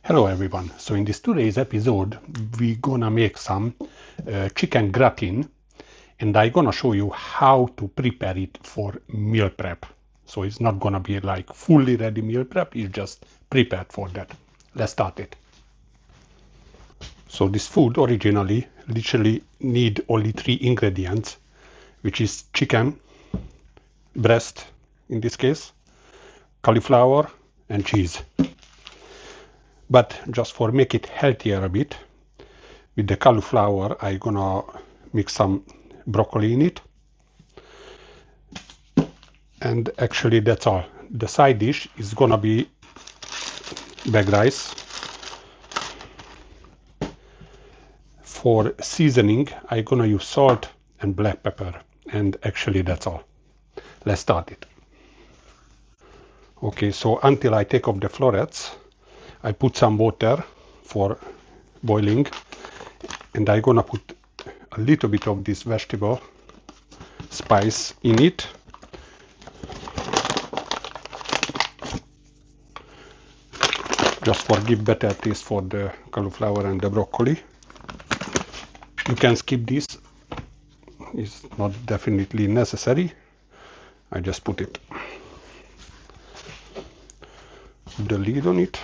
Hello everyone. So in this today's episode, we're gonna make some chicken gratin, and I'm gonna show you how to prepare it for meal prep. So it's not gonna be like fully ready meal prep, it's just prepared for that. Let's start it. So this food originally literally need only 3 ingredients, which is chicken, breast in this case, cauliflower and cheese. But just for make it healthier a bit, with the cauliflower, I'm gonna mix some broccoli in it. And actually that's all. The side dish is gonna be bag rice. For seasoning, I'm gonna use salt and black pepper. And actually that's all. Let's start it. Okay, so until I take off the florets, I put some water for boiling, and I'm gonna put a little bit of this vegetable spice in it. Just for give better taste for the cauliflower and the broccoli. You can skip this, it's not definitely necessary. I just put it, put the lid on it.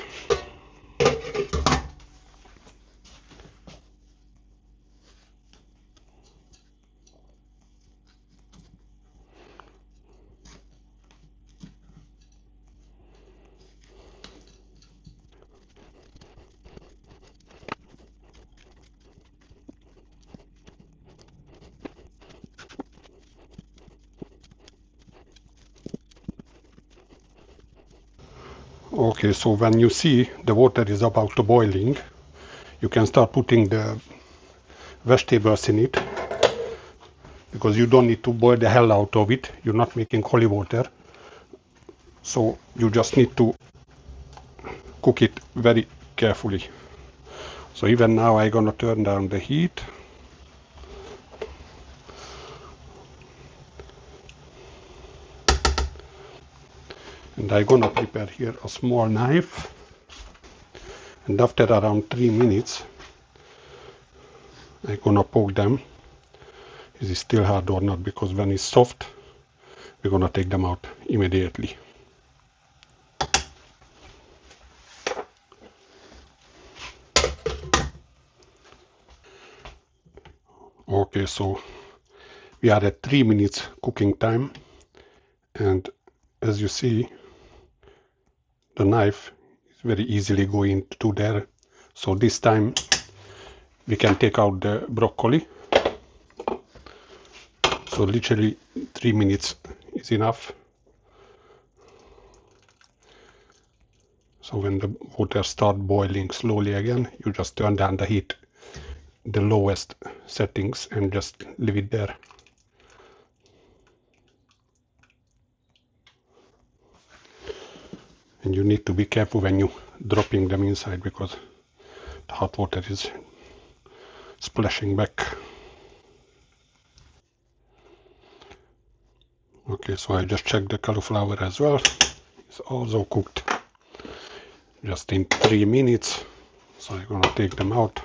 Okay, so when you see the water is about to boiling, you can start putting the vegetables in it, because you don't need to boil the hell out of it. You're not making holy water, so you just need to cook it very carefully. So even now I'm gonna turn down the heat. And I'm gonna prepare here a small knife, and after around 3 minutes I'm gonna poke them. Is it still hard or not? Because when it's soft, we're gonna take them out immediately. Okay, so we are at 3 minutes cooking time, and as you see, the knife is very easily going to there. So this time we can take out the broccoli. So literally 3 minutes is enough. So when the water starts boiling slowly again, you just turn down the heat, the lowest settings, and just leave it there. And you need to be careful when you dropping them inside, because the hot water is splashing back. Okay, so I just checked the cauliflower as well. It's also cooked just in 3 minutes. So I'm gonna take them out.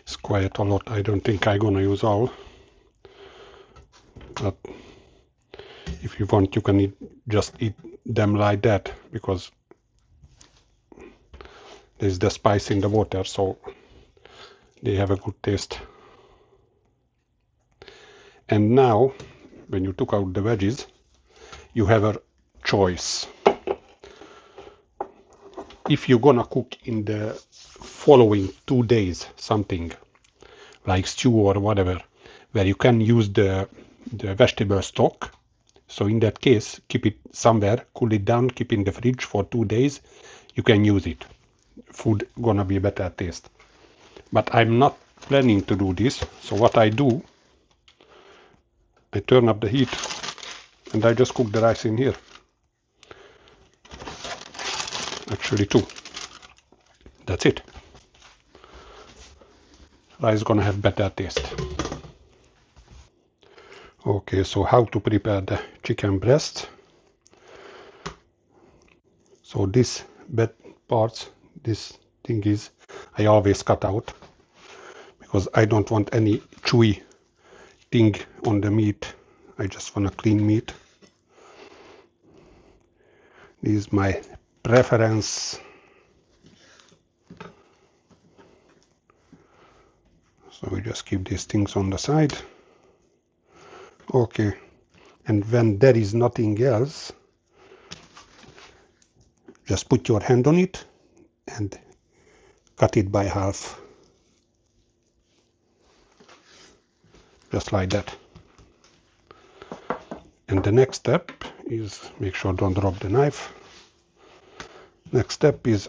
It's quite a lot. I don't think I'm gonna use all. But if you want, you can just eat them like that, because there's the spice in the water, so they have a good taste. And now, when you took out the veggies, you have a choice. If you're gonna cook in the following 2 days something like stew or whatever, where you can use the vegetable stock, so in that case, keep it somewhere, cool it down, keep in the fridge for 2 days, you can use it. Food gonna be better taste. But I'm not planning to do this, so what I do, I turn up the heat and I just cook the rice in here. Actually 2. That's it. Rice is gonna have better taste. Okay, so how to prepare the chicken breast. So this bad parts, this thing is, I always cut out because I don't want any chewy thing on the meat. I just want a clean meat. This is my preference. So we just keep these things on the side. Okay, and when there is nothing else, just put your hand on it and cut it by half. Just like that. And the next step is, make sure don't drop the knife. Next step is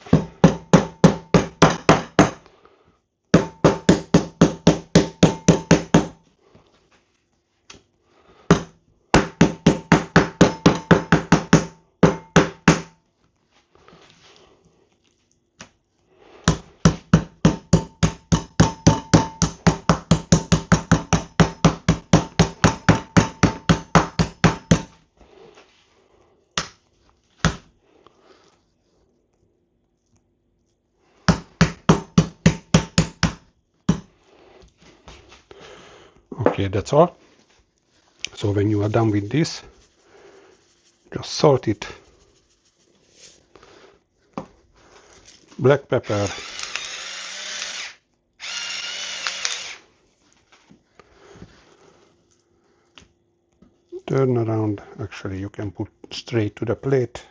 okay, that's all. So when you are done with this, just salt it, black pepper, turn around, actually you can put straight to the plate,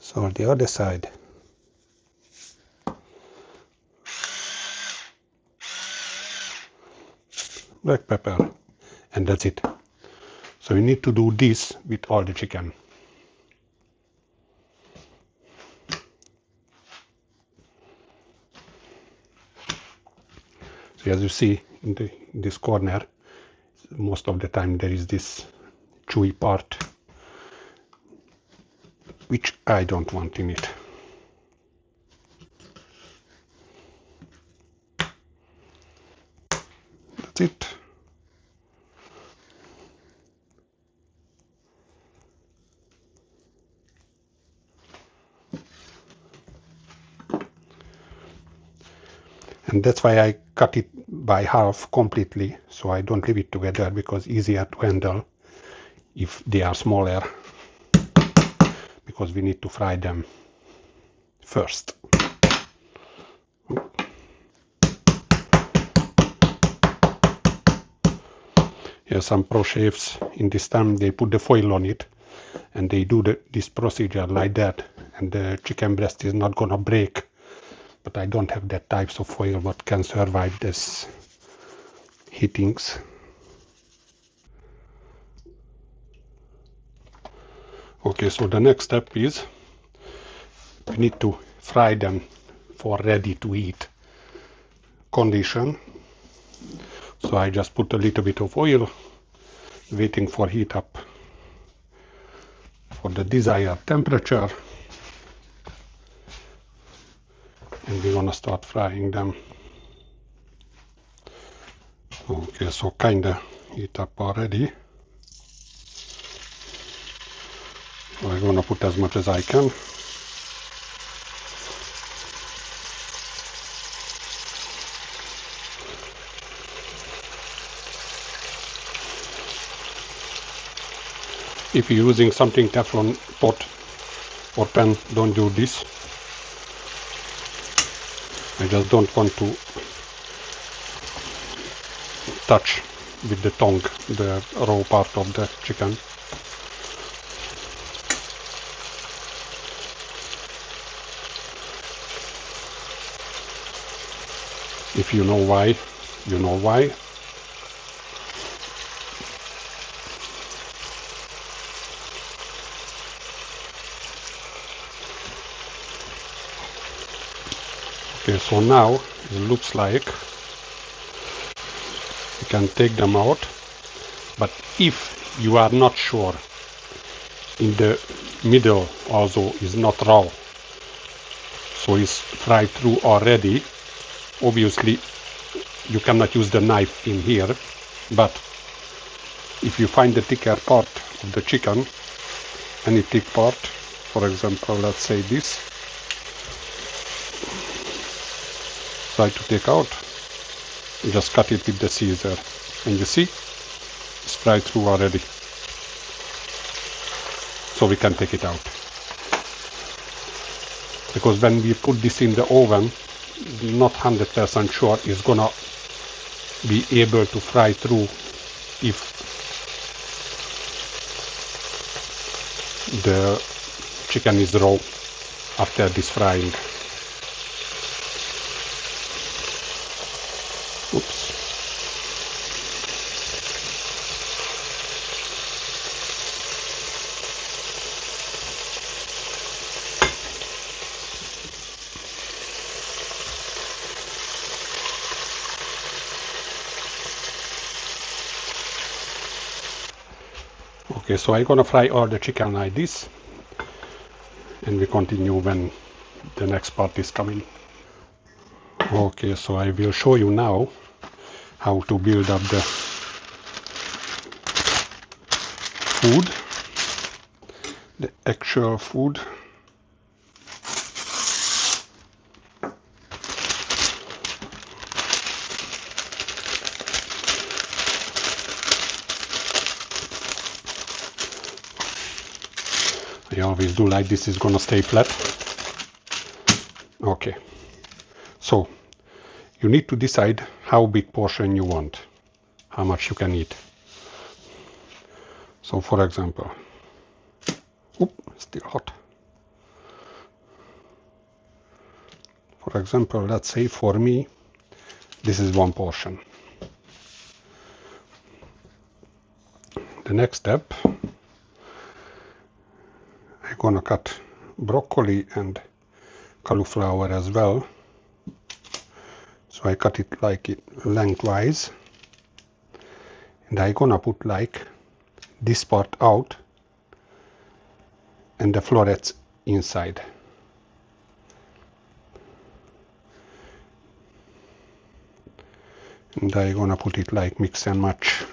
salt the other side, black pepper, and that's it. So you need to do this with all the chicken. So as you see in this corner, most of the time there is this chewy part, which I don't want in it. That's it. And that's why I cut it by half completely, so I don't leave it together, because easier to handle if they are smaller, because we need to fry them first. Yeah, some pro chefs in this time, they put the foil on it and they do this procedure like that, and the chicken breast is not gonna break. But I don't have that types of foil what can survive this heatings. Okay, so the next step is we need to fry them for ready to eat condition. So I just put a little bit of oil, waiting for heat up for the desired temperature, and we're gonna start frying them. Okay, so kinda heat up already. So I'm gonna put as much as I can. If you're using something Teflon pot or pan, don't do this. I just don't want to touch with the tongue the raw part of the chicken. If you know why, you know why. Okay, so now it looks like you can take them out, but if you are not sure, in the middle also is not raw, so it's fried through already, obviously you cannot use the knife in here, but if you find the thicker part of the chicken, any thick part, for example, let's say this, try to take out, just cut it with the scissor, and you see, it's fried through already, so we can take it out. Because when we put this in the oven, not 100% sure it's gonna be able to fry through if the chicken is raw after this frying. Oops. Okay, so I'm gonna fry all the chicken like this, and we continue when the next part is coming. Okay, so I will show you now how to build up the food, the actual food. I always do like this, is gonna stay flat. Okay, so you need to decide how big portion you want, how much you can eat. So for example, still hot. For example, let's say for me, this is one portion. The next step, I'm gonna cut broccoli and cauliflower as well. So I cut it like it lengthwise, and I'm gonna put like this part out and the florets inside. And I'm gonna put it like mix and match.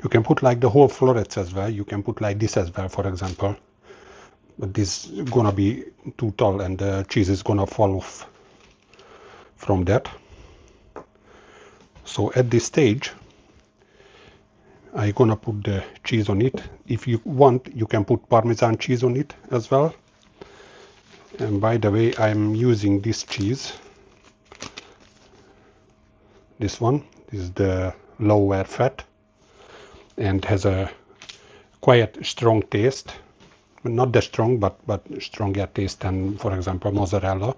You can put like the whole florets as well. You can put like this as well, for example. But this is gonna be too tall and the cheese is gonna fall off from that. So at this stage, I'm gonna put the cheese on it. If you want, you can put Parmesan cheese on it as well. And by the way, I'm using this cheese. This one. This is the lower fat and has a quite strong taste. Not that strong, but stronger taste than, for example, mozzarella.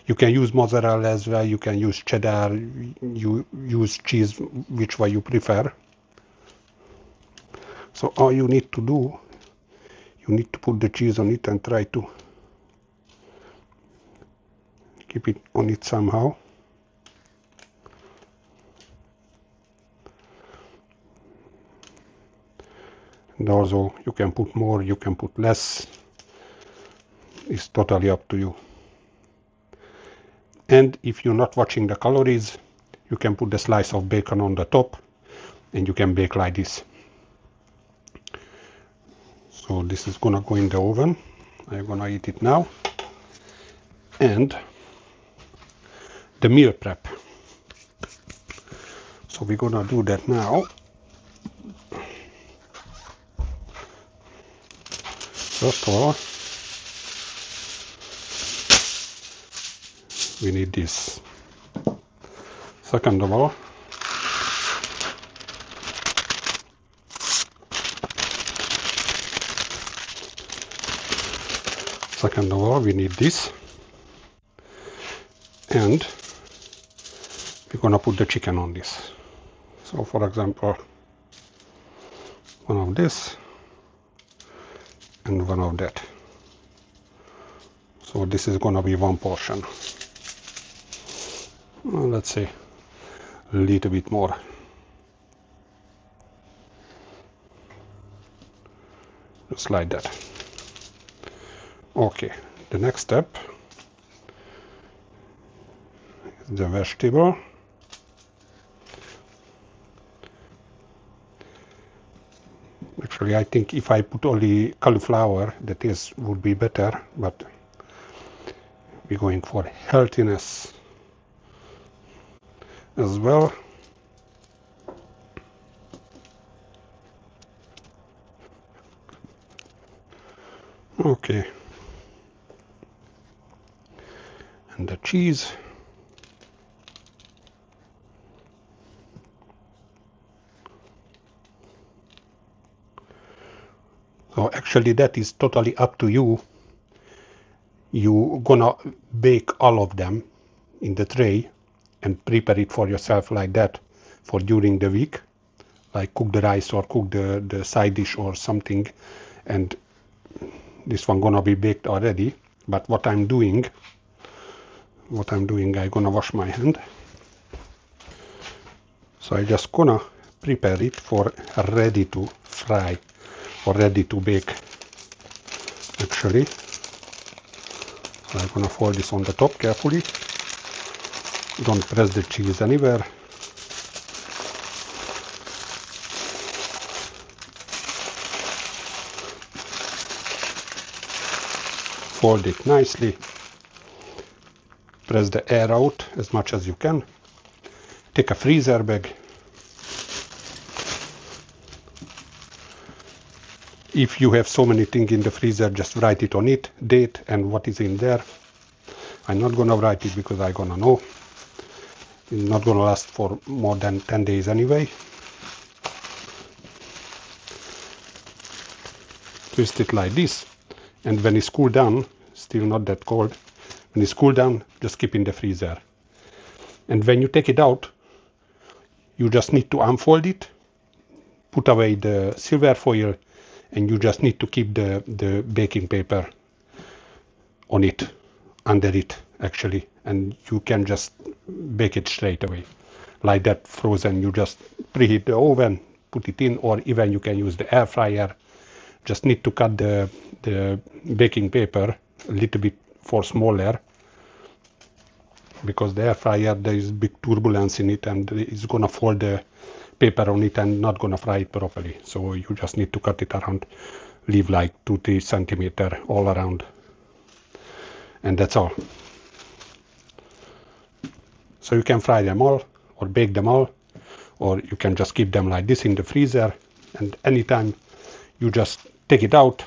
You can use mozzarella as well. You can use cheddar. You use cheese, which way you prefer. So all you need to do, you need to put the cheese on it and try to keep it on it somehow. And also you can put more, you can put less. It's totally up to you. And if you're not watching the calories, you can put the slice of bacon on the top and you can bake like this. So this is gonna go in the oven. I'm gonna eat it now. And the meal prep. So we're gonna do that now. First of all, we need this. Second of all, we need this. And we're gonna put the chicken on this. So for example, one of this and one of that. So this is gonna be one portion. Well, let's say a little bit more. Just like that. Okay, the next step is the vegetable. Actually, I think if I put only cauliflower, the taste would be better, but we're going for healthiness as well. Okay. And the cheese. So actually that is totally up to you. You gonna bake all of them in the tray and prepare it for yourself like that for during the week, like cook the rice or cook the side dish or something, and this one gonna be baked already. But what I'm doing, I gonna wash my hand. So I just gonna prepare it for ready to fry or ready to bake actually. So I'm gonna fold this on the top carefully. Don't press the cheese anywhere. Fold it nicely. Press the air out as much as you can. Take a freezer bag. If you have so many things in the freezer, just write it on it, date and what is in there. I'm not gonna write it because I'm gonna know. It's not gonna last for more than 10 days anyway. Twist it like this, and when it's cooled down, still not that cold, when it's cooled down, just keep in the freezer. And when you take it out, you just need to unfold it, put away the silver foil, and you just need to keep the baking paper on it, under it actually, and you can just bake it straight away like that, frozen. You just preheat the oven, put it in, or even you can use the air fryer. Just need to cut the baking paper a little bit for smaller, because the air fryer, there is big turbulence in it and it's gonna fold the paper on it and not gonna fry it properly. So you just need to cut it around, leave like 2-3 centimeter all around, and that's all. So you can fry them all or bake them all, or you can just keep them like this in the freezer, and anytime you just take it out,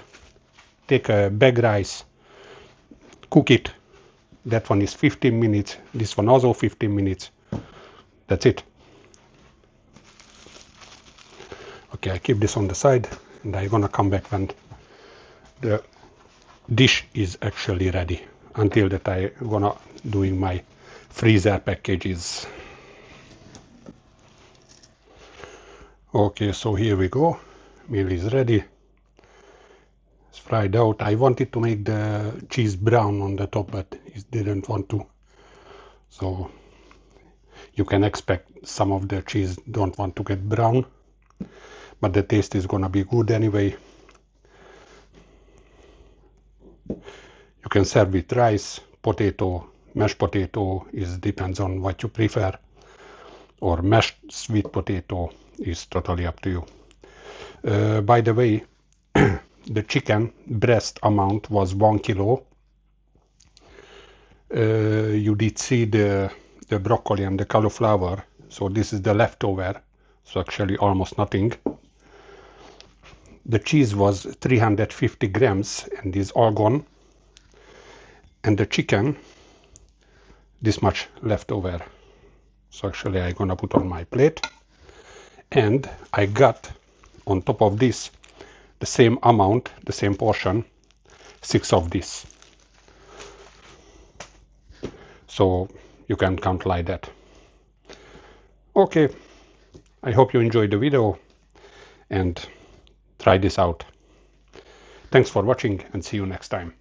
take a bag rice, cook it. That one is 15 minutes, this one also 15 minutes. That's it. Okay, I keep this on the side, and I'm gonna come back when the dish is actually ready. Until that, I'm gonna doing my freezer packages. Okay, so here we go. Meal is ready. It's fried out. I wanted to make the cheese brown on the top, but it didn't want to. So you can expect some of the cheese don't want to get brown, but the taste is gonna be good anyway. You can serve with rice, potato, mashed potato, it depends on what you prefer, or mashed sweet potato, is totally up to you. By the way, the chicken breast amount was 1 kilo. You did see the broccoli and the cauliflower, so this is the leftover, so actually almost nothing. The cheese was 350 grams and is all gone, and the chicken, this much left over. So actually I'm gonna put on my plate, and I got on top of this the same amount, the same portion, 6 of this. So you can count like that. Okay, I hope you enjoyed the video and try this out. Thanks for watching and see you next time.